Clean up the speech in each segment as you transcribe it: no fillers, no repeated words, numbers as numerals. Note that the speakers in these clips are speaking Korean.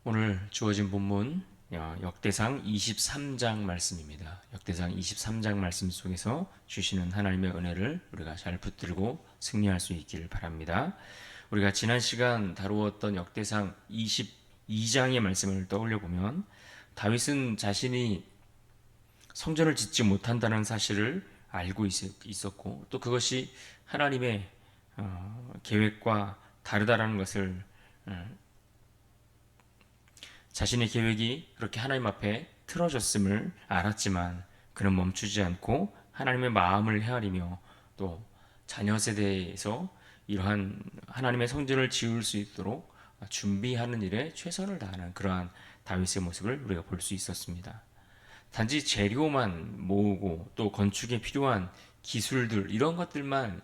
오늘 주어진 본문 역대상 23장 말씀입니다. 역대상 23장 말씀 속에서 주시는 하나님의 은혜를 우리가 잘 붙들고 승리할 수 있기를 바랍니다. 우리가 지난 시간 다루었던 역대상 22장의 말씀을 떠올려 보면 다윗은 자신이 성전을 짓지 못한다는 사실을 알고 있었고 또 그것이 하나님의 계획과 다르다라는 것을 자신의 계획이 그렇게 하나님 앞에 틀어졌음을 알았지만 그는 멈추지 않고 하나님의 마음을 헤아리며 또 자녀 세대에서 이러한 하나님의 성전을 지을 수 있도록 준비하는 일에 최선을 다하는 그러한 다윗의 모습을 우리가 볼 수 있었습니다. 단지 재료만 모으고 또 건축에 필요한 기술들 이런 것들만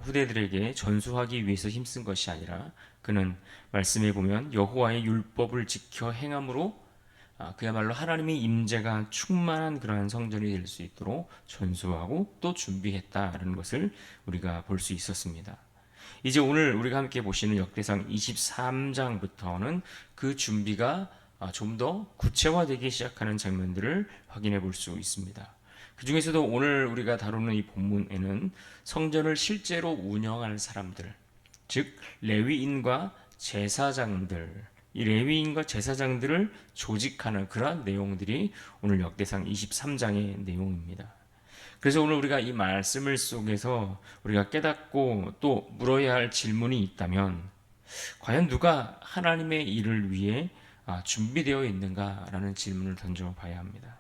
후대들에게 전수하기 위해서 힘쓴 것이 아니라 그는 말씀에 보면 여호와의 율법을 지켜 행함으로 그야말로 하나님의 임재가 충만한 그러한 성전이 될 수 있도록 전수하고 또 준비했다라는 것을 우리가 볼 수 있었습니다. 이제 오늘 우리가 함께 보시는 역대상 23장부터는 그 준비가 좀 더 구체화되기 시작하는 장면들을 확인해 볼 수 있습니다. 그 중에서도 오늘 우리가 다루는 이 본문에는 성전을 실제로 운영할 사람들, 즉 레위인과 제사장들, 이 레위인과 제사장들을 조직하는 그러한 내용들이 오늘 역대상 23장의 내용입니다. 그래서 오늘 우리가 이 말씀을 속에서 우리가 깨닫고 또 물어야 할 질문이 있다면 과연 누가 하나님의 일을 위해 준비되어 있는가라는 질문을 던져봐야 합니다.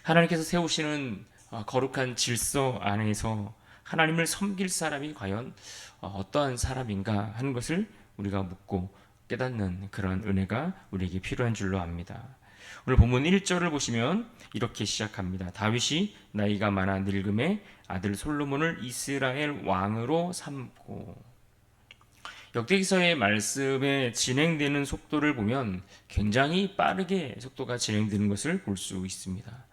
하나님께서 세우시는 거룩한 질서 안에서 하나님을 섬길 사람이 과연 어떠한 사람인가 하는 것을 우리가 묻고 깨닫는 그런 은혜가 우리에게 필요한 줄로 압니다. 오늘 본문 1절을 보시면 이렇게 시작합니다. 다윗이 나이가 많아 늙음에 아들 솔로몬을 이스라엘 왕으로 삼고. 역대기서의 말씀에 진행되는 속도를 보면 굉장히 빠르게 속도가 진행되는 것을 볼 수 있습니다.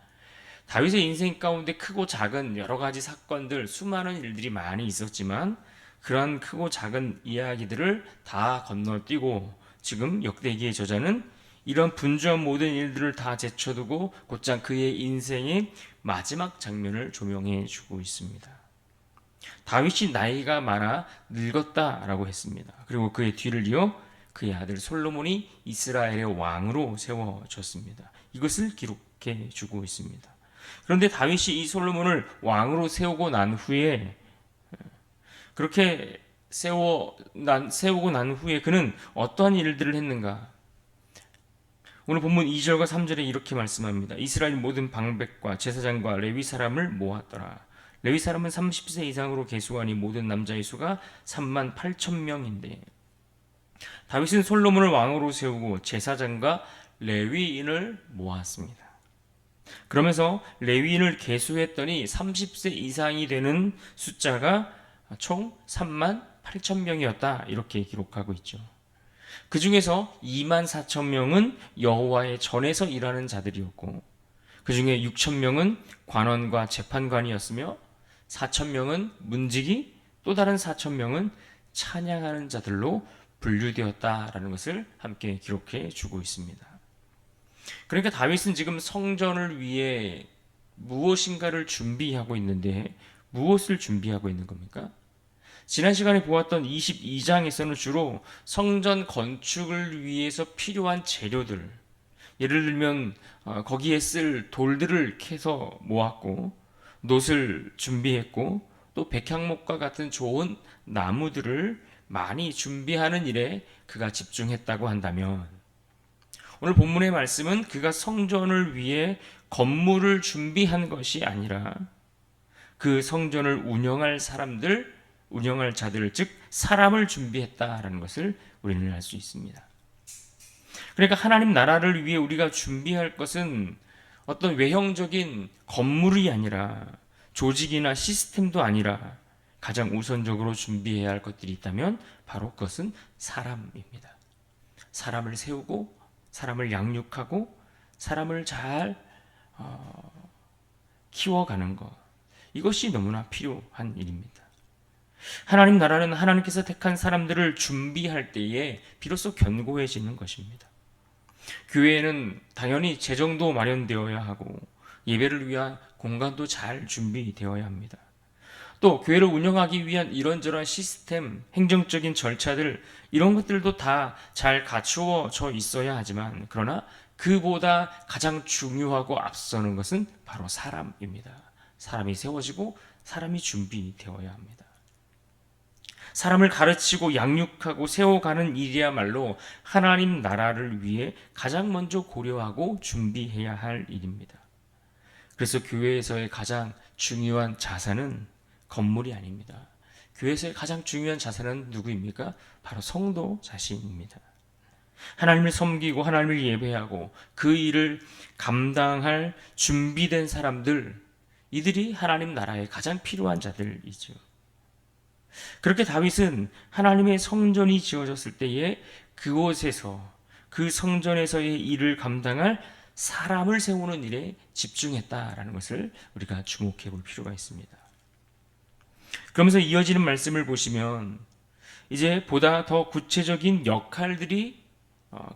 다윗의 인생 가운데 크고 작은 여러 가지 사건들, 수많은 일들이 많이 있었지만 그러한 크고 작은 이야기들을 다 건너뛰고 지금 역대기의 저자는 이런 분주한 모든 일들을 다 제쳐두고 곧장 그의 인생의 마지막 장면을 조명해 주고 있습니다. 다윗이 나이가 많아 늙었다라고 했습니다. 그리고 그의 뒤를 이어 그의 아들 솔로몬이 이스라엘의 왕으로 세워졌습니다. 이것을 기록해 주고 있습니다. 그런데 다윗이 이 솔로몬을 왕으로 세우고 난 후에 그렇게 세우고 난 후에 그는 어떠한 일들을 했는가? 오늘 본문 2절과 3절에 이렇게 말씀합니다. 이스라엘 모든 방백과 제사장과 레위 사람을 모았더라. 레위 사람은 30세 이상으로 계수하니 모든 남자의 수가 3만 8천 명인데 다윗은 솔로몬을 왕으로 세우고 제사장과 레위인을 모았습니다. 그러면서 레위인을 계수했더니 30세 이상이 되는 숫자가 총 3만 8천 명이었다 이렇게 기록하고 있죠. 그 중에서 2만 4천 명은 여호와의 전에서 일하는 자들이었고 그 중에 6천 명은 관원과 재판관이었으며 4천 명은 문지기 또 다른 4천 명은 찬양하는 자들로 분류되었다라는 것을 함께 기록해 주고 있습니다. 그러니까 다윗은 지금 성전을 위해 무엇인가를 준비하고 있는데 무엇을 준비하고 있는 겁니까? 지난 시간에 보았던 22장에서는 주로 성전 건축을 위해서 필요한 재료들, 예를 들면 거기에 쓸 돌들을 캐서 모았고 놋을 준비했고 또 백향목과 같은 좋은 나무들을 많이 준비하는 일에 그가 집중했다고 한다면 오늘 본문의 말씀은 그가 성전을 위해 건물을 준비한 것이 아니라 그 성전을 운영할 자들, 즉 사람을 준비했다라는 것을 우리는 알 수 있습니다. 그러니까 하나님 나라를 위해 우리가 준비할 것은 어떤 외형적인 건물이 아니라 조직이나 시스템도 아니라 가장 우선적으로 준비해야 할 것들이 있다면 바로 그것은 사람입니다. 사람을 세우고 사람을 양육하고 사람을 잘 키워가는 것, 이것이 너무나 필요한 일입니다. 하나님 나라는 하나님께서 택한 사람들을 준비할 때에 비로소 견고해지는 것입니다. 교회에는 당연히 재정도 마련되어야 하고 예배를 위한 공간도 잘 준비되어야 합니다. 또 교회를 운영하기 위한 이런저런 시스템, 행정적인 절차들 이런 것들도 다 잘 갖추어져 있어야 하지만 그러나 그보다 가장 중요하고 앞서는 것은 바로 사람입니다. 사람이 세워지고 사람이 준비되어야 합니다. 사람을 가르치고 양육하고 세워가는 일이야말로 하나님 나라를 위해 가장 먼저 고려하고 준비해야 할 일입니다. 그래서 교회에서의 가장 중요한 자산은 건물이 아닙니다. 교회에서의 가장 중요한 자산은 누구입니까? 바로 성도 자신입니다. 하나님을 섬기고 하나님을 예배하고 그 일을 감당할 준비된 사람들, 이들이 하나님 나라에 가장 필요한 자들이죠. 그렇게 다윗은 하나님의 성전이 지어졌을 때에 그곳에서 그 성전에서의 일을 감당할 사람을 세우는 일에 집중했다라는 것을 우리가 주목해 볼 필요가 있습니다. 그러면서 이어지는 말씀을 보시면 이제 보다 더 구체적인 역할들이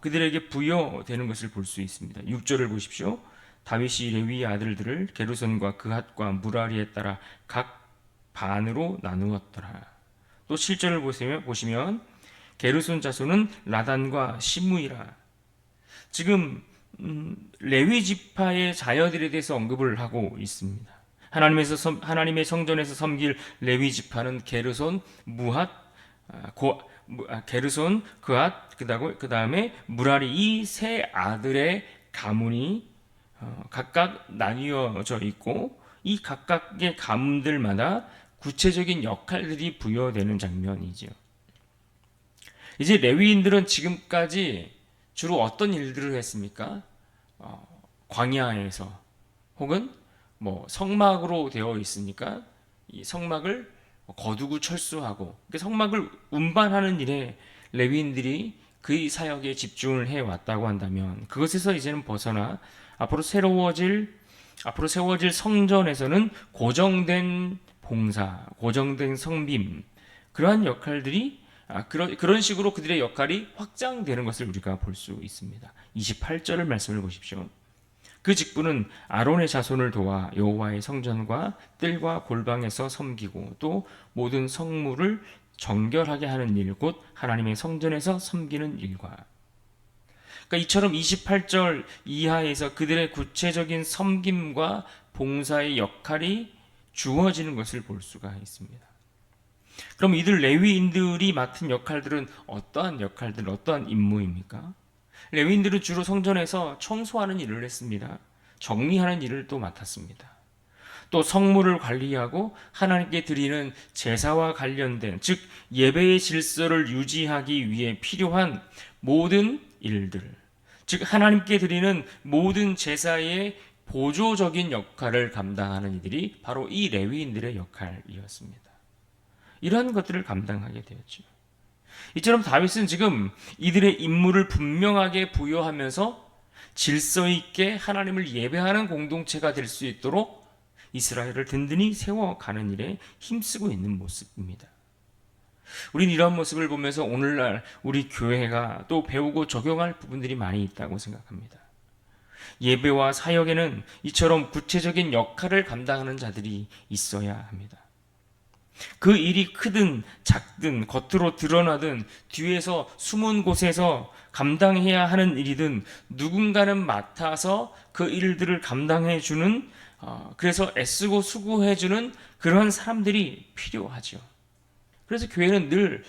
그들에게 부여되는 것을 볼 수 있습니다. 6절을 보십시오. 다윗이 레위의 아들들을 게르손과 그핫과 무라리에 따라 각 반으로 나누었더라. 또 7절을 보시면 게르손 자손은 라단과 시므이라. 지금 레위 지파의 자녀들에 대해서 언급을 하고 있습니다. 하나님의 성전에서 섬길 레위 지파는 게르손, 무핫, 게르손, 그핫, 그 다음에 무라리 이 세 아들의 가문이 각각 나뉘어져 있고 이 각각의 가문들마다 구체적인 역할들이 부여되는 장면이죠. 이제 레위인들은 지금까지 주로 어떤 일들을 했습니까? 광야에서 혹은 성막으로 되어 있으니까 이 성막을 거두고 철수하고 성막을 운반하는 일에 레위인들이 그 사역에 집중을 해 왔다고 한다면 그것에서 이제는 벗어나 앞으로 세워질 성전에서는 고정된 봉사, 고정된 성빔 그러한 역할들이 그런 식으로 그들의 역할이 확장되는 것을 우리가 볼 수 있습니다. 28절을 말씀을 보십시오. 그 직분은 아론의 자손을 도와 여호와의 성전과 뜰과 골방에서 섬기고 또 모든 성물을 정결하게 하는 일, 곧 하나님의 성전에서 섬기는 일과. 그러니까 이처럼 28절 이하에서 그들의 구체적인 섬김과 봉사의 역할이 주어지는 것을 볼 수가 있습니다. 그럼 이들 레위인들이 맡은 역할들은 어떠한 역할들, 어떠한 임무입니까? 레위인들은 주로 성전에서 청소하는 일을 했습니다. 정리하는 일을 또 맡았습니다. 또 성물을 관리하고 하나님께 드리는 제사와 관련된 즉 예배의 질서를 유지하기 위해 필요한 모든 일들, 즉 하나님께 드리는 모든 제사의 보조적인 역할을 감당하는 이들이 바로 이 레위인들의 역할이었습니다. 이러한 것들을 감당하게 되었죠. 이처럼 다윗은 지금 이들의 임무를 분명하게 부여하면서 질서 있게 하나님을 예배하는 공동체가 될 수 있도록 이스라엘을 든든히 세워가는 일에 힘쓰고 있는 모습입니다. 우리는 이러한 모습을 보면서 오늘날 우리 교회가 또 배우고 적용할 부분들이 많이 있다고 생각합니다. 예배와 사역에는 이처럼 구체적인 역할을 감당하는 자들이 있어야 합니다. 그 일이 크든 작든 겉으로 드러나든 뒤에서 숨은 곳에서 감당해야 하는 일이든 누군가는 맡아서 그 일들을 감당해 주는 그래서 애쓰고 수고해 주는 그런 사람들이 필요하죠. 그래서 교회는 늘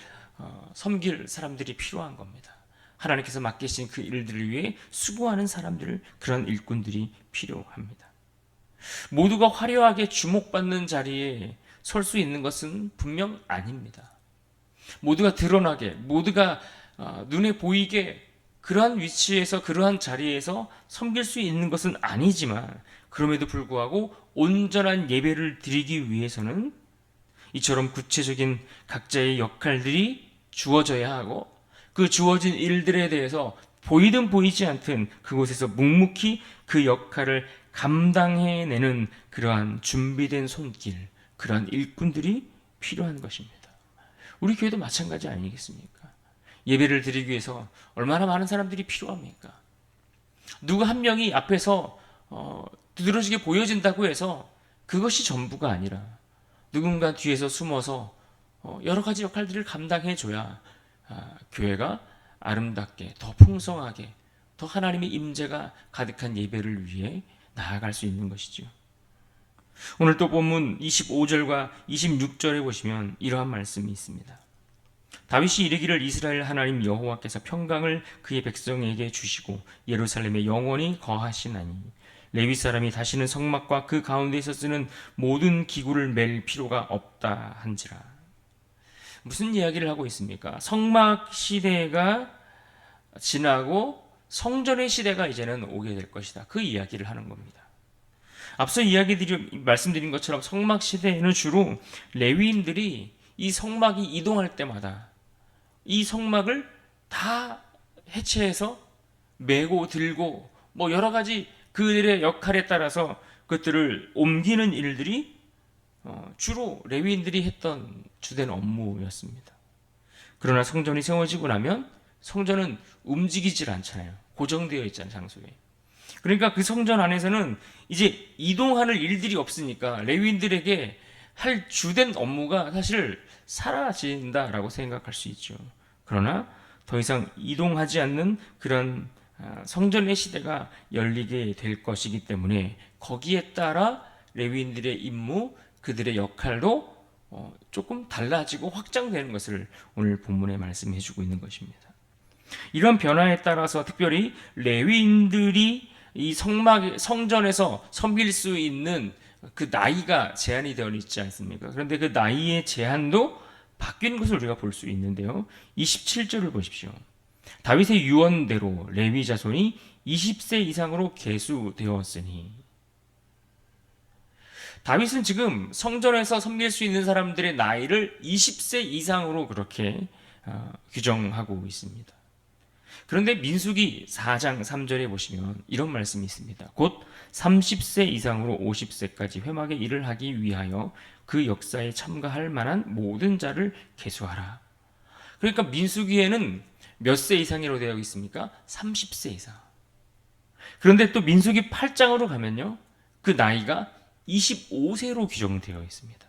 섬길 사람들이 필요한 겁니다. 하나님께서 맡기신 그 일들을 위해 수고하는 사람들, 그런 일꾼들이 필요합니다. 모두가 화려하게 주목받는 자리에 설 수 있는 것은 분명 아닙니다. 모두가 드러나게, 모두가 눈에 보이게 그러한 위치에서 그러한 자리에서 섬길 수 있는 것은 아니지만 그럼에도 불구하고 온전한 예배를 드리기 위해서는 이처럼 구체적인 각자의 역할들이 주어져야 하고 그 주어진 일들에 대해서 보이든 보이지 않든 그곳에서 묵묵히 그 역할을 감당해내는 그러한 준비된 손길, 그러한 일꾼들이 필요한 것입니다. 우리 교회도 마찬가지 아니겠습니까? 예배를 드리기 위해서 얼마나 많은 사람들이 필요합니까? 누구 한 명이 앞에서 두드러지게 보여진다고 해서 그것이 전부가 아니라 누군가 뒤에서 숨어서 여러 가지 역할들을 감당해줘야 교회가 아름답게 더 풍성하게 더 하나님의 임재가 가득한 예배를 위해 나아갈 수 있는 것이죠. 오늘 또 본문 25절과 26절에 보시면 이러한 말씀이 있습니다. 다윗이 이르기를 이스라엘 하나님 여호와께서 평강을 그의 백성에게 주시고 예루살렘에 영원히 거하시나니 레위 사람이 다시는 성막과 그 가운데에서 쓰는 모든 기구를 맬 필요가 없다 한지라. 무슨 이야기를 하고 있습니까? 성막 시대가 지나고 성전의 시대가 이제는 오게 될 것이다. 그 이야기를 하는 겁니다. 앞서 말씀드린 것처럼 성막 시대에는 주로 레위인들이 이 성막이 이동할 때마다 이 성막을 다 해체해서 메고 들고 뭐 여러 가지 그들의 역할에 따라서 그것들을 옮기는 일들이 주로 레위인들이 했던 주된 업무였습니다. 그러나 성전이 세워지고 나면 성전은 움직이질 않잖아요. 고정되어 있잖아요, 장소에. 그러니까 그 성전 안에서는 이제 이동하는 일들이 없으니까 레위인들에게 할 주된 업무가 사실 사라진다라고 생각할 수 있죠. 그러나 더 이상 이동하지 않는 그런 성전의 시대가 열리게 될 것이기 때문에 거기에 따라 레위인들의 임무, 그들의 역할도 조금 달라지고 확장되는 것을 오늘 본문에 말씀해 주고 있는 것입니다. 이런 변화에 따라서 특별히 레위인들이 이 성전에서 섬길 수 있는 그 나이가 제한이 되어 있지 않습니까? 그런데 그 나이의 제한도 바뀐 것을 우리가 볼 수 있는데요. 27절을 보십시오. 다윗의 유언대로 레위 자손이 20세 이상으로 계수되었으니, 다윗은 지금 성전에서 섬길 수 있는 사람들의 나이를 20세 이상으로 그렇게 규정하고 있습니다. 그런데 민수기 4장 3절에 보시면 이런 말씀이 있습니다. 곧 30세 이상으로 50세까지 회막의 일을 하기 위하여 그 역사에 참가할 만한 모든 자를 계수하라. 그러니까 민수기에는 몇 세 이상이라고 되어 있습니까? 30세 이상. 그런데 또 민수기 8장으로 가면요, 그 나이가 25세로 규정되어 있습니다.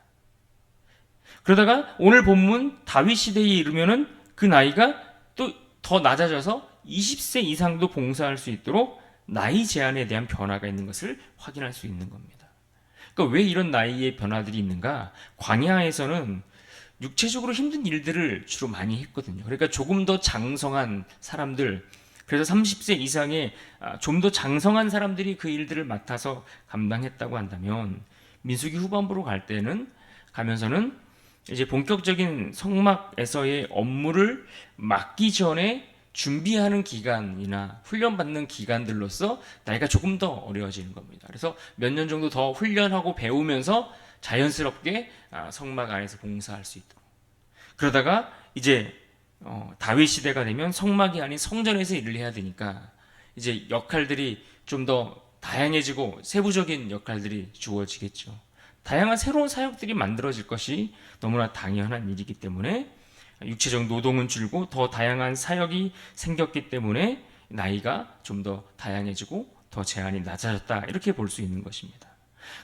그러다가 오늘 본문 다윗 시대에 이르면은 그 나이가 또 더 낮아져서 20세 이상도 봉사할 수 있도록 나이 제한에 대한 변화가 있는 것을 확인할 수 있는 겁니다. 그러니까 왜 이런 나이의 변화들이 있는가? 광야에서는 육체적으로 힘든 일들을 주로 많이 했거든요. 그러니까 조금 더 장성한 사람들, 그래서 30세 이상의 좀 더 장성한 사람들이 그 일들을 맡아서 감당했다고 한다면, 민수기 후반부로 가면서는 이제 본격적인 성막에서의 업무를 맡기 전에 준비하는 기간이나 훈련받는 기간들로서 나이가 조금 더 어려워지는 겁니다. 그래서 몇 년 정도 더 훈련하고 배우면서 자연스럽게 성막 안에서 봉사할 수 있도록. 그러다가 이제 다윗 시대가 되면 성막이 아닌 성전에서 일을 해야 되니까 이제 역할들이 좀 더 다양해지고 세부적인 역할들이 주어지겠죠. 다양한 새로운 사역들이 만들어질 것이 너무나 당연한 일이기 때문에 육체적 노동은 줄고 더 다양한 사역이 생겼기 때문에 나이가 좀 더 다양해지고 더 제한이 낮아졌다, 이렇게 볼 수 있는 것입니다.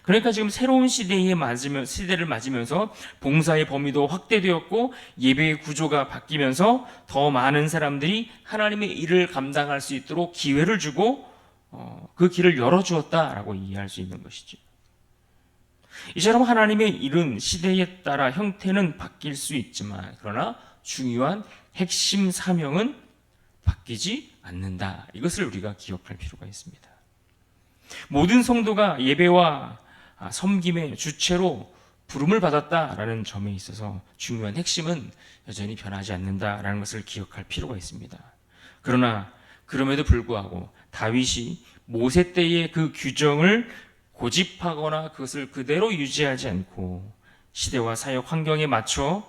그러니까 지금 새로운 시대를 맞으면서 봉사의 범위도 확대되었고 예배의 구조가 바뀌면서 더 많은 사람들이 하나님의 일을 감당할 수 있도록 기회를 주고 그 길을 열어주었다라고 이해할 수 있는 것이죠. 이처럼 하나님의 일은 시대에 따라 형태는 바뀔 수 있지만 그러나 중요한 핵심 사명은 바뀌지 않는다. 이것을 우리가 기억할 필요가 있습니다. 모든 성도가 예배와 섬김의 주체로 부름을 받았다라는 점에 있어서 중요한 핵심은 여전히 변하지 않는다라는 것을 기억할 필요가 있습니다. 그러나 그럼에도 불구하고 다윗이 모세 때의 그 규정을 고집하거나 그것을 그대로 유지하지 않고 시대와 사역 환경에 맞춰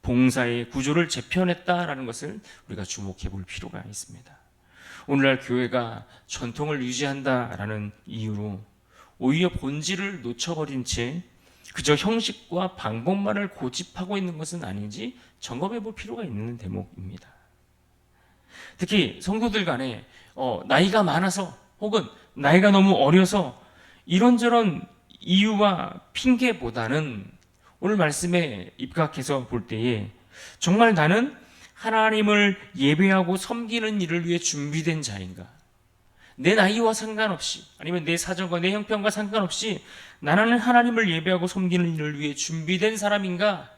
봉사의 구조를 재편했다라는 것을 우리가 주목해 볼 필요가 있습니다. 오늘날 교회가 전통을 유지한다라는 이유로 오히려 본질을 놓쳐버린 채 그저 형식과 방법만을 고집하고 있는 것은 아닌지 점검해 볼 필요가 있는 대목입니다. 특히 성도들 간에 나이가 많아서 혹은 나이가 너무 어려서 이런저런 이유와 핑계보다는 오늘 말씀에 입각해서 볼 때에 정말 나는 하나님을 예배하고 섬기는 일을 위해 준비된 자인가? 내 나이와 상관없이 아니면 내 사정과 내 형편과 상관없이 나는 하나님을 예배하고 섬기는 일을 위해 준비된 사람인가?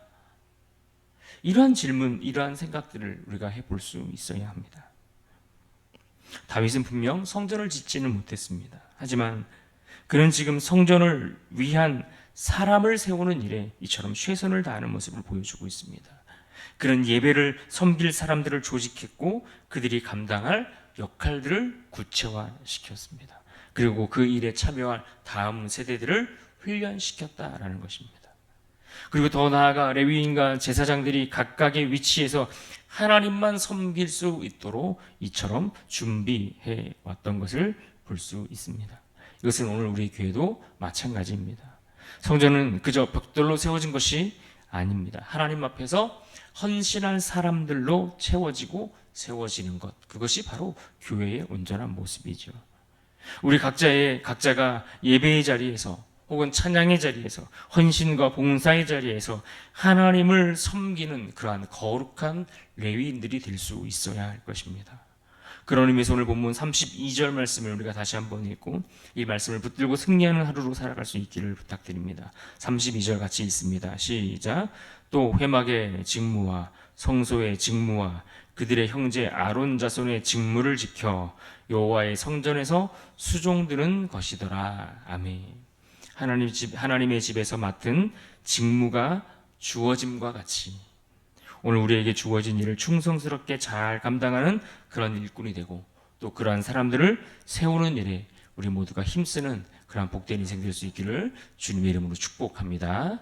이러한 질문, 이러한 생각들을 우리가 해볼 수 있어야 합니다. 다윗은 분명 성전을 짓지는 못했습니다. 하지만 그는 지금 성전을 위한 사람을 세우는 일에 이처럼 최선을 다하는 모습을 보여주고 있습니다. 그는 예배를 섬길 사람들을 조직했고 그들이 감당할 역할들을 구체화시켰습니다. 그리고 그 일에 참여할 다음 세대들을 훈련시켰다라는 것입니다. 그리고 더 나아가 레위인과 제사장들이 각각의 위치에서 하나님만 섬길 수 있도록 이처럼 준비해 왔던 것을 볼 수 있습니다. 이것은 오늘 우리 교회도 마찬가지입니다. 성전은 그저 벽돌로 세워진 것이 아닙니다. 하나님 앞에서 헌신한 사람들로 채워지고 세워지는 것, 그것이 바로 교회의 온전한 모습이죠. 우리 각자가 예배의 자리에서 혹은 찬양의 자리에서 헌신과 봉사의 자리에서 하나님을 섬기는 그러한 거룩한 레위인들이 될 수 있어야 할 것입니다. 그런 의미에서 오늘 본문 32절 말씀을 우리가 다시 한번 읽고 이 말씀을 붙들고 승리하는 하루로 살아갈 수 있기를 부탁드립니다. 32절 같이 읽습니다. 시작. 또 회막의 직무와 성소의 직무와 그들의 형제 아론 자손의 직무를 지켜 여호와의 성전에서 수종드는 것이더라. 아멘. 하나님의 집에서 맡은 직무가 주어짐과 같이 오늘 우리에게 주어진 일을 충성스럽게 잘 감당하는 그런 일꾼이 되고 또 그러한 사람들을 세우는 일에 우리 모두가 힘쓰는 그러한 복된 인생 될 수 있기를 주님의 이름으로 축복합니다.